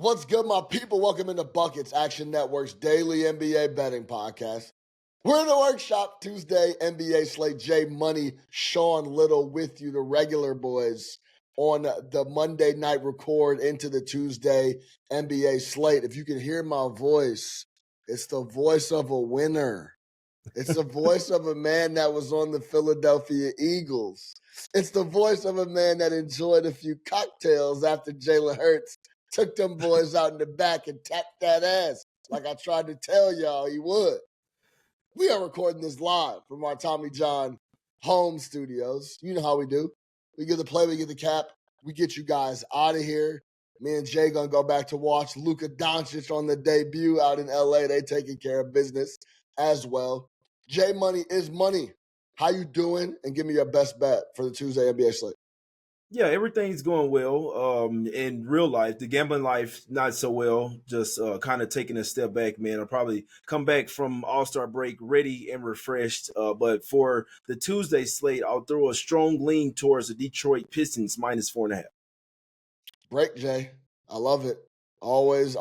What's good, my people? Welcome into Buckets, Action Network's daily NBA betting podcast. We're in the workshop Tuesday, NBA slate. Jay Money, Sean Little with you, the regular boys, on the Monday night record into the Tuesday NBA slate. If you can hear my voice, it's the voice of a winner. It's the voice of a man that was on the Philadelphia Eagles. It's the voice of a man that enjoyed a few cocktails after Jalen Hurts took them boys out in the back and tapped that ass like I tried to tell y'all he would. We are recording this live from our Tommy John home studios. You know how we do. We get the play, we get the cap, we get you guys out of here. Me and Jay gonna go back to watch Luka Doncic on the debut out in LA. They taking care of business as well. Jay Money is money. How you doing? And give me your best bet for the Tuesday NBA slate. Yeah, everything's going well. In real life, the gambling life not so well. Just kind of taking a step back, man. I'll probably come back from All-Star break ready and refreshed. But for the Tuesday slate, I'll throw a strong lean towards the Detroit Pistons -4.5. Break, Jay. I love it. Always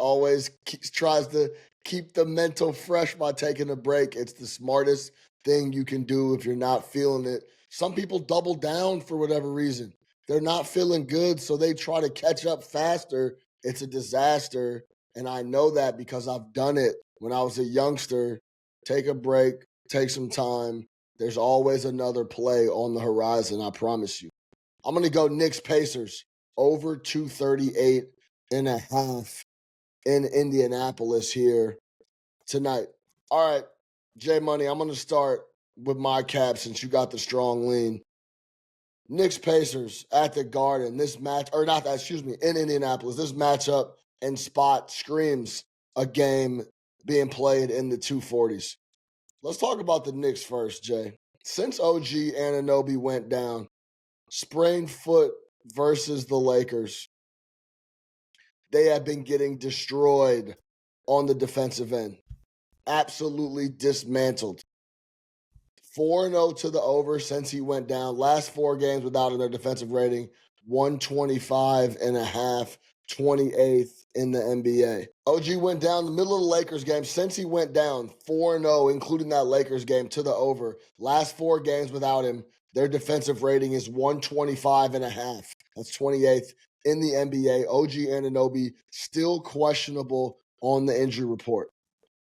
tries to keep the mental fresh by taking a break. It's the smartest thing you can do if you're not feeling it. Some people double down for whatever reason. They're not feeling good, so they try to catch up faster. It's a disaster. And I know that because I've done it when I was a youngster. Take a break, take some time. There's always another play on the horizon, I promise you. I'm going to go Knicks-Pacers over 238.5 in Indianapolis here tonight. All right, Jay Money, I'm going to start with my cap since you got the strong lean. Knicks-Pacers at the Garden. This match, or not that, excuse me, in Indianapolis. This matchup and spot screams a game being played in the 240s. Let's talk about the Knicks first, Jay. Since OG Anunoby went down, sprained foot versus the Lakers, they have been getting destroyed on the defensive end. Absolutely dismantled. 4-0 to the over since he went down. Last 4 games without their defensive rating, 125.5, 28th in the NBA. OG went down the middle of the Lakers game. Since he went down, 4-0, including that Lakers game, to the over. Last 4 games without him, their defensive rating is 125.5. That's 28th in the NBA. OG Anunoby still questionable on the injury report.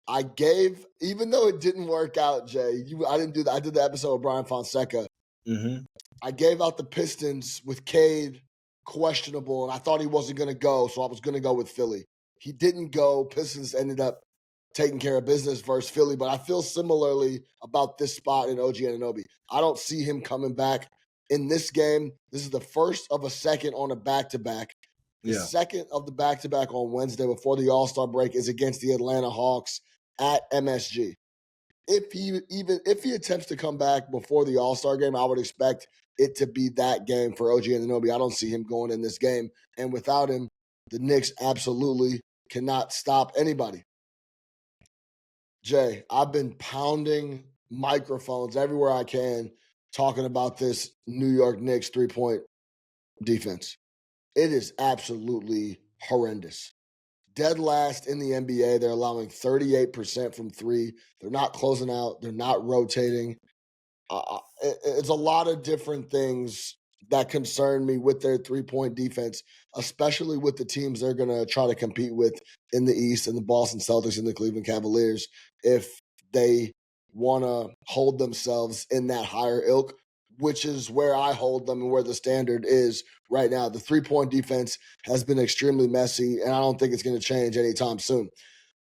I gave, even though it didn't work out, Jay, I didn't do that. I did the episode with Brian Fonseca. Mm-hmm. I gave out the Pistons with Cade questionable, and I thought he wasn't going to go, so I was going to go with Philly. He didn't go. Pistons ended up taking care of business versus Philly, but I feel similarly about this spot in OG Anunoby. I don't see him coming back in this game. This is the first of a second on a back-to-back. The second of the back-to-back on Wednesday before the All-Star break is against the Atlanta Hawks at MSG. If he attempts to come back before the All-Star game, I would expect it to be that game for OG Anunoby. I don't see him going in this game. And without him, the Knicks absolutely cannot stop anybody. Jay, I've been pounding microphones everywhere I can talking about this New York Knicks three-point defense. It is absolutely horrendous. Dead last in the NBA. They're allowing 38% from 3. They're not closing out. They're not rotating. It's a lot of different things that concern me with their three-point defense, especially with the teams they're going to try to compete with in the East and the Boston Celtics and the Cleveland Cavaliers if they want to hold themselves in that higher ilk, which is where I hold them and where the standard is right now. The three-point defense has been extremely messy, and I don't think it's going to change anytime soon.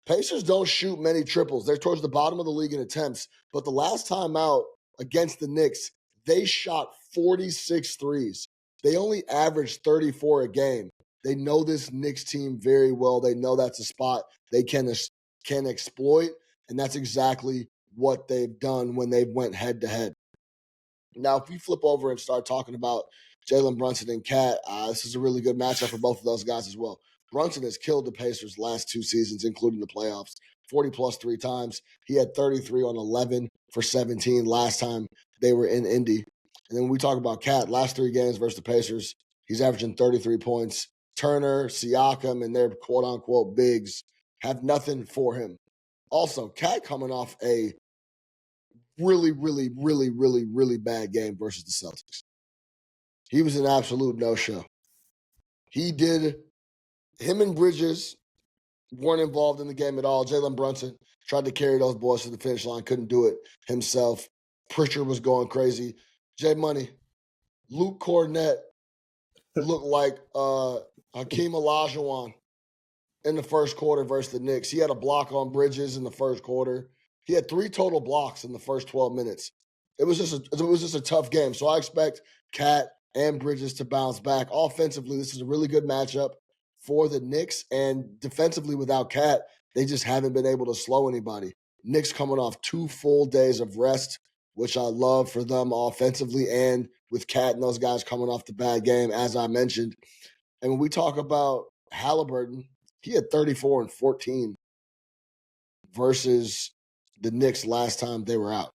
Pacers don't shoot many triples. They're towards the bottom of the league in attempts, but the last time out against the Knicks, they shot 46 threes. They only averaged 34 a game. They know this Knicks team very well. They know that's a spot they can exploit, and that's exactly what they've done when they went head-to-head. Now, if we flip over and start talking about Jalen Brunson and Cat, this is a really good matchup for both of those guys as well. Brunson has killed the Pacers last 2 seasons, including the playoffs, 40-plus 3 times. He had 33 on 11 for 17 last time they were in Indy. And then when we talk about Cat, last 3 games versus the Pacers, he's averaging 33 points, Turner, Siakam, and their quote-unquote bigs have nothing for him. Also, Cat coming off a really, really, really, really, really bad game versus the Celtics. He was an absolute no-show. Him and Bridges weren't involved in the game at all. Jalen Brunson tried to carry those boys to the finish line, couldn't do it himself. Pritchard was going crazy. J Money, Luke Cornett looked like Hakeem Olajuwon in the first quarter versus the Knicks. He had a block on Bridges in the first quarter. He had 3 total blocks in the first 12 minutes. It was just a tough game. So I expect Cat and Bridges to bounce back. Offensively, this is a really good matchup for the Knicks. And defensively, without Cat, they just haven't been able to slow anybody. Knicks coming off 2 full days of rest, which I love for them offensively, and with Cat and those guys coming off the bad game, as I mentioned. And when we talk about Halliburton, he had 34 and 14 versus the Knicks last time they were out.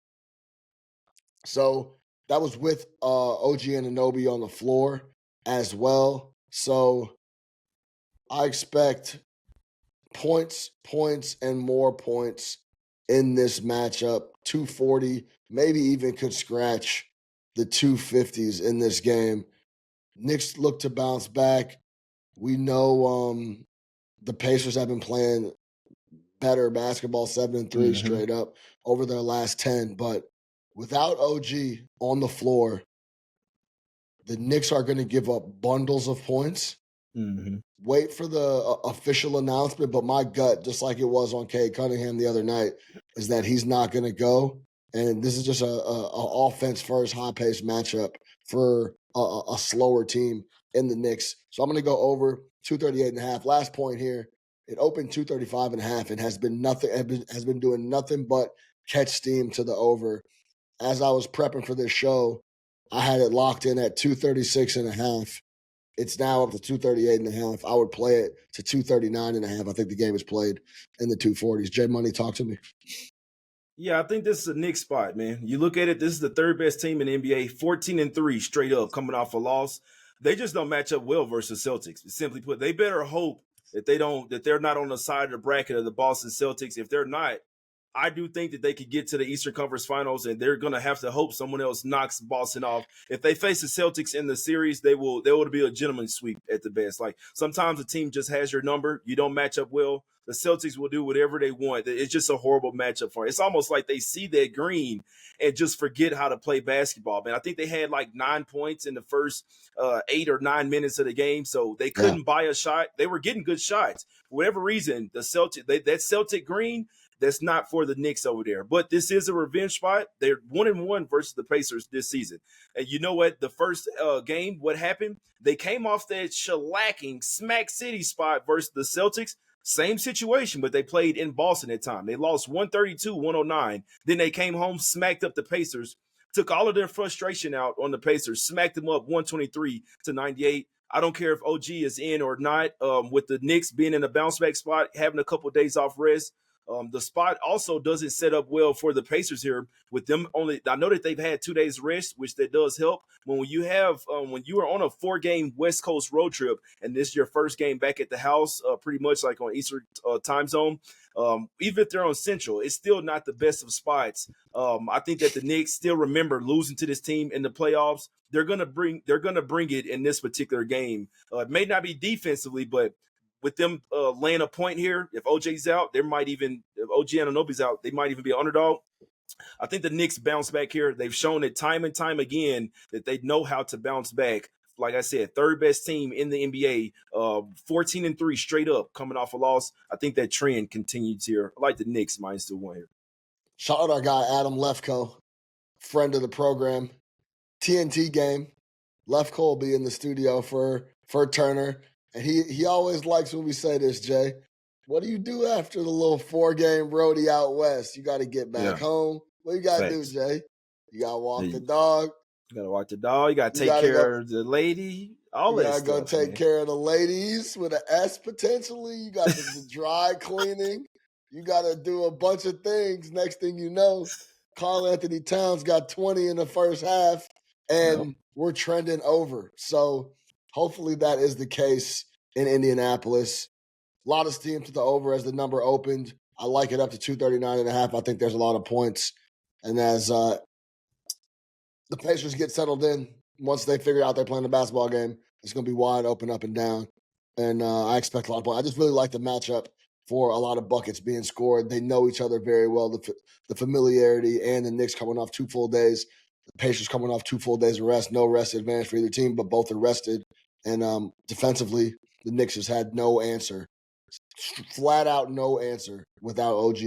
So that was with OG Anunoby on the floor as well. So I expect points, and more points in this matchup. 240, maybe even could scratch the 250s in this game. Knicks look to bounce back. We know the Pacers have been playing better basketball, 7-3 straight up over their last 10. But without OG on the floor, the Knicks are going to give up bundles of points. Wait for the official announcement, but my gut, just like it was on Cade Cunningham the other night, is that he's not going to go. And this is just a offense-first, high-paced matchup for a slower team in the Knicks. So I'm going to go over 238.5. Last point here. It opened 235.5 and has been doing nothing but catch steam to the over. As I was prepping for this show, I had it locked in at 236.5. It's now up to 238.5. I would play it to 239.5. I think the game is played in the 240s. J Money, talk to me. Yeah, I think this is a Knicks spot, man. You look at it, this is the third best team in the NBA, 14-3 straight up, coming off a loss. They just don't match up well versus Celtics. Simply put, they better hope that they're not on the side of the bracket of the Boston Celtics. If they're not, I do think that they could get to the Eastern Conference Finals, and they're going to have to hope someone else knocks Boston off. If they face the Celtics in the series, they will be a gentleman's sweep at the best. Like, sometimes a team just has your number. You don't match up well. The Celtics will do whatever they want. It's just a horrible matchup for them. It's almost like they see that green and just forget how to play basketball, man. I think they had like 9 points in the first 8 or 9 minutes of the game, so they couldn't buy a shot. They were getting good shots. For whatever reason, the that Celtic green, that's not for the Knicks over there. But this is a revenge spot. They're 1-1 versus the Pacers this season. And you know what? The first game, what happened? They came off that shellacking Smack City spot versus the Celtics. Same situation, but they played in Boston at time. They lost 132-109. Then they came home, smacked up the Pacers, took all of their frustration out on the Pacers, smacked them up 123-98. I don't care if OG is in or not. With the Knicks being in a bounce back spot, having a couple of days off rest, the spot also doesn't set up well for the Pacers here. With them only, I know that they've had 2 days rest, which that does help. When you have, when you are on a 4-game West Coast road trip, and this is your first game back at the house, pretty much like on Eastern time zone. Even if they're on Central, it's still not the best of spots. I think that the Knicks still remember losing to this team in the playoffs. They're gonna bring it in this particular game. It may not be defensively, but with them laying a point here, if OJ's out, if OG Anunoby's out, they might even be an underdog. I think the Knicks bounce back here. They've shown it time and time again that they know how to bounce back. Like I said, third best team in the NBA, 14-3 straight up, coming off a loss. I think that trend continues here. I like the Knicks -1 here. Shout out our guy Adam Lefko, friend of the program. TNT game. Lefko will be in the studio for Turner. And he always likes when we say this, Jay. What do you do after the little 4-game roadie out west? You got to get back home. What you got to do, Jay? You got to walk the dog. You got to walk the dog. You got to take care of the lady. All that stuff. You got to go take care of the ladies with an S potentially. You got the dry cleaning. You got to do a bunch of things. Next thing you know, Karl Anthony Towns got 20 in the first half, and we're trending over. So hopefully that is the case in Indianapolis. A lot of steam to the over as the number opened. I like it up to 239.5. I think there's a lot of points. And as the Pacers get settled in, once they figure out they're playing a basketball game, it's going to be wide open up and down. And I expect a lot of points. I just really like the matchup for a lot of buckets being scored. They know each other very well, the familiarity, and the Knicks coming off 2 full days. The Pacers coming off 2 full days of rest. No rest advantage for either team, but both are rested. And defensively, the Knicks has had no answer. Flat out no answer without OG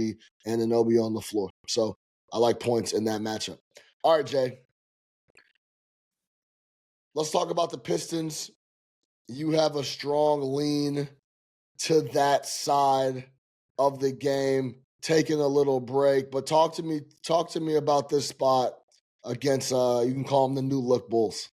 and Anunoby on the floor. So I like points in that matchup. All right, Jay. Let's talk about the Pistons. You have a strong lean to that side of the game, taking a little break. But talk to me about this spot against you can call them the new look Bulls.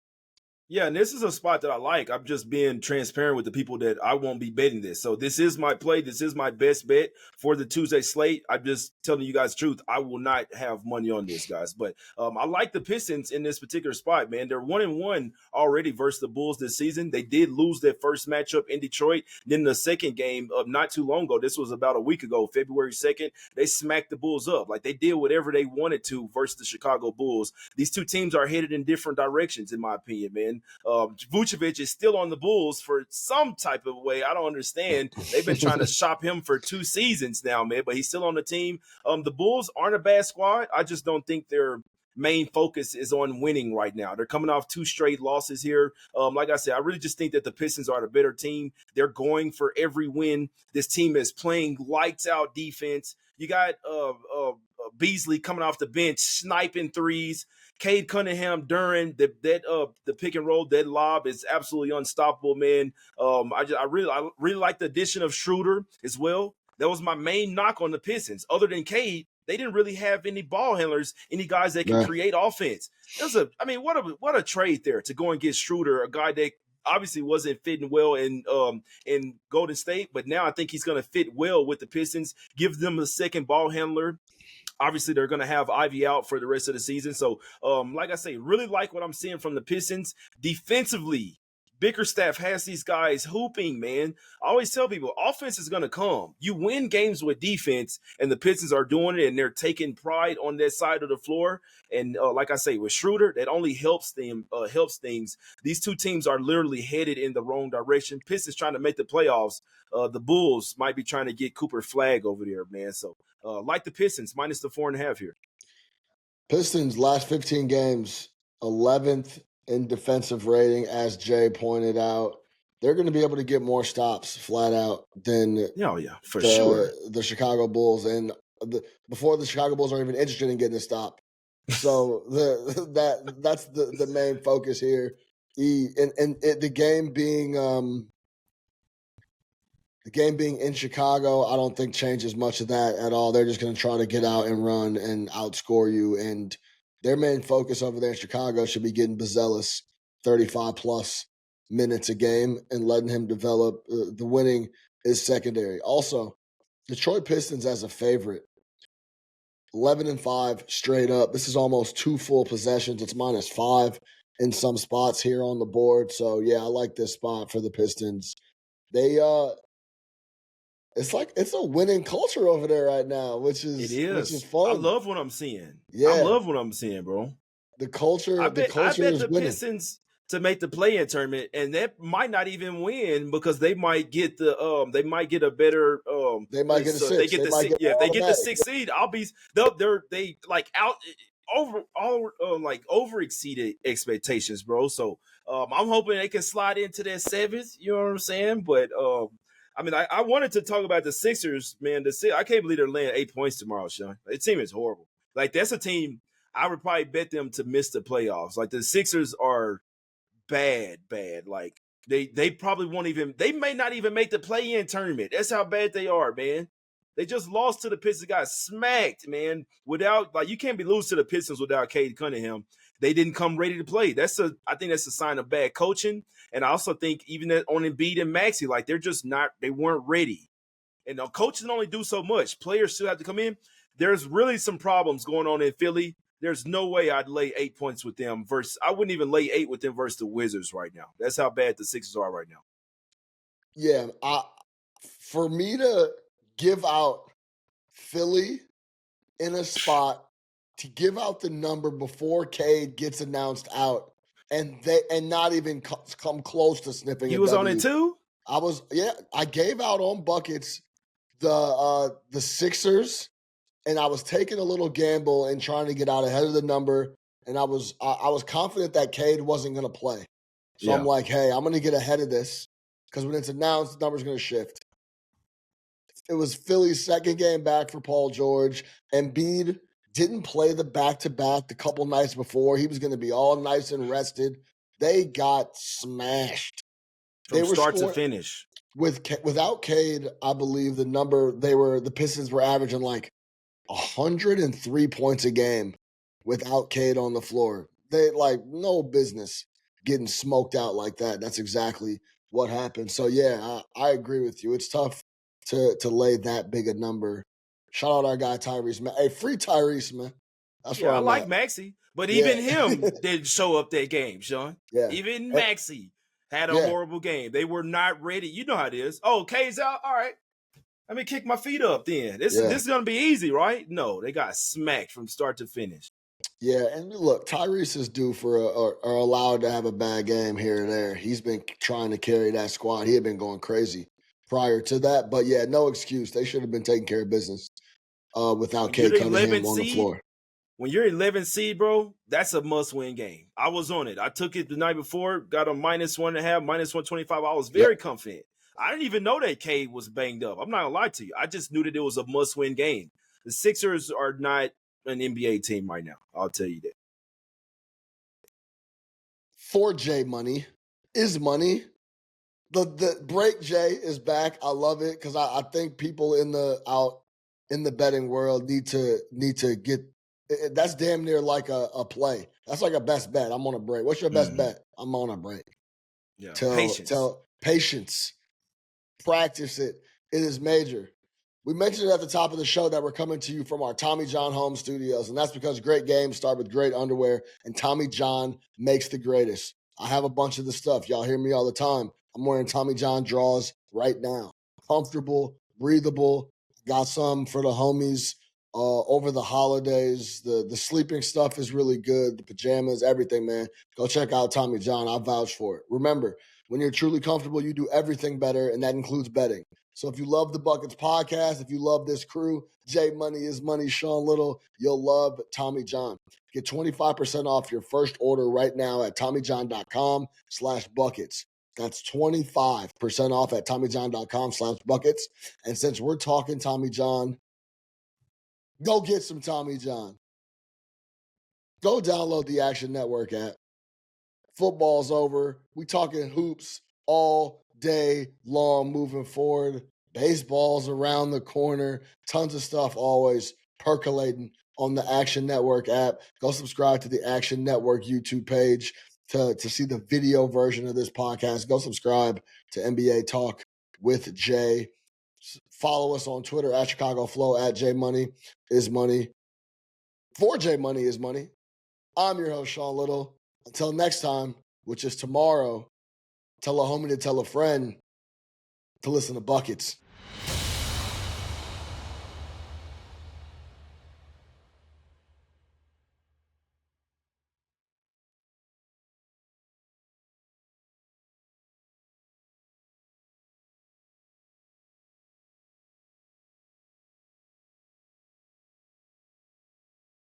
Yeah, and this is a spot that I like. I'm just being transparent with the people that I won't be betting this. So this is my play. This is my best bet for the Tuesday slate. I'm just telling you guys the truth. I will not have money on this, guys. But I like the Pistons in this particular spot, man. They're 1-1 already versus the Bulls this season. They did lose their first matchup in Detroit. Then the second game of not too long ago, this was about a week ago, February 2nd, they smacked the Bulls up. Like they did whatever they wanted to versus the Chicago Bulls. These two teams are headed in different directions, in my opinion, man. Vucevic is still on the Bulls for some type of way. I don't understand. They've been trying to shop him for 2 seasons now, man, but he's still on the team. The Bulls aren't a bad squad. I just don't think their main focus is on winning right now. They're coming off 2 straight losses here. Like I said, I really just think that the Pistons are the better team. They're going for every win. This team is playing lights out defense. You got Beasley coming off the bench, sniping threes. Cade Cunningham during the pick and roll, that lob is absolutely unstoppable, man. I really like the addition of Schroeder as well. That was my main knock on the Pistons. Other than Cade, they didn't really have any ball handlers, any guys that can create offense. What a trade there to go and get Schroeder, a guy that obviously wasn't fitting well in Golden State, but now I think he's going to fit well with the Pistons. Give them a second ball handler. Obviously, they're going to have Ivy out for the rest of the season. So, like I say, really like what I'm seeing from the Pistons. Defensively, Bickerstaff has these guys hooping, man. I always tell people, offense is going to come. You win games with defense, and the Pistons are doing it, and they're taking pride on that side of the floor. And like I say, with Schroeder, that only helps things. These two teams are literally headed in the wrong direction. Pistons trying to make the playoffs. The Bulls might be trying to get Cooper Flag over there, man. So, like the Pistons, minus the 4.5 here. Pistons last 15 games, 11th in defensive rating, as Jay pointed out. They're going to be able to get more stops flat out than sure. The Chicago Bulls. And before the Chicago Bulls are even interested in getting a stop. So that's the main focus here. The game being in Chicago, I don't think changes much of that at all. They're just going to try to get out and run and outscore you. And their main focus over there in Chicago should be getting Buzelis 35-plus minutes a game and letting him develop. The winning is secondary. Also, Detroit Pistons as a favorite, 11-5 straight up. This is almost 2 full possessions. It's -5 in some spots here on the board. So, yeah, I like this spot for the Pistons. It's a winning culture over there right now, which is fun. I love what I'm seeing. Yeah. I love what I'm seeing, bro. The culture I bet is the winning. Pistons to make the play-in tournament, and that might not even win because they might get a better they might get a 6. They get if they get the 6th seed, they like out over exceeded expectations, bro. So I'm hoping they can slide into that 7th. You know what I'm saying? But I wanted to talk about the Sixers, man. I can't believe they're laying 8 points tomorrow, Sean. That team is horrible. Like, that's a team I would probably bet them to miss the playoffs. Like, the Sixers are bad. Like, they probably won't even – they may not even make the play-in tournament. That's how bad they are, man. They just lost to the Pistons, got smacked, man. You can't be losing to the Pistons without Cade Cunningham. They didn't come ready to play. I think that's a sign of bad coaching. And I also think even that on Embiid and Maxey, like they weren't ready. And coaches only do so much. Players still have to come in. There's really some problems going on in Philly. There's no way I'd lay 8 points with them I wouldn't even lay 8 with them versus the Wizards right now. That's how bad the Sixers are right now. Yeah, for me to give out Philly in a spot to give out the number before Cade gets announced out, and not even come close to sniffing a You was on it W. too? I gave out on buckets the Sixers, and I was taking a little gamble and trying to get out ahead of the number, and I was confident that Cade wasn't going to play. So I'm Yeah. like, hey, I'm going to get ahead of this because when it's announced, the number's going to shift. It was Philly's second game back for Paul George. Embiid didn't play the back-to-back the couple nights before. He was going to be all nice and rested. They got smashed. From They were start to scoring finish. without Cade. I believe the Pistons were averaging like 103 points a game without Cade on the floor. They like no business getting smoked out like that. That's exactly what happened. So yeah, I agree with you. It's tough to lay that big a number. Shout out our guy Tyrese, man. Hey, free Tyrese, man. That's Yeah, where I I'm like at. Maxey, but Yeah. even him didn't show up that game, Sean. Yeah. Even And- Maxey had a yeah. horrible game. They were not ready. You know how it is. Oh, K's out. All right. Let me kick my feet up then. This is gonna be easy, right? No, they got smacked from start to finish. Yeah, and look, Tyrese is due for are allowed to have a bad game here and there. He's been trying to carry that squad. He had been going crazy prior to that, but yeah, no excuse. They should have been taking care of business without When you're Kate the Cunningham 11th on the seed, floor. when you're 11th seed, bro, that's a must-win game. I was on it. I took it the night before, got a -1.5, -125. I was very confident. I didn't even know that Cade was banged up. I'm not gonna lie to you. I just knew that it was a must-win game. The Sixers are not an NBA team right now. I'll tell you that. For J Money is money. The break J is back. I love it because I think people in the betting world need to get that's damn near like a play. That's like a best bet. I'm on a break. What's your best bet? I'm on a break. Yeah, Tell patience. Practice it. It is major. We mentioned at the top of the show that we're coming to you from our Tommy John home studios, and that's because great games start with great underwear, and Tommy John makes the greatest. I have a bunch of the stuff. Y'all hear me all the time. I'm wearing Tommy John draws right now. Comfortable, breathable. Got some for the homies over the holidays. The sleeping stuff is really good. The pajamas, everything, man. Go check out Tommy John. I vouch for it. Remember, when you're truly comfortable, you do everything better, and that includes betting. So if you love the Buckets podcast, if you love this crew, J Money is Money, Sean Little, you'll love Tommy John. Get 25% off your first order right now at TommyJohn.com/buckets. That's 25% off at TommyJohn.com/buckets. And since we're talking Tommy John, go get some Tommy John. Go download the Action Network app. Football's over. We talking hoops all day long moving forward. Baseball's around the corner. Tons of stuff always percolating on the Action Network app. Go subscribe to the Action Network YouTube page to see the video version of this podcast. Go subscribe to NBA Talk with Jay. Follow us on Twitter at Chicago Flow, at J Money is Money. For J Money is Money. I'm your host, Sean Little. Until next time, which is tomorrow, tell a homie to tell a friend to listen to Buckets.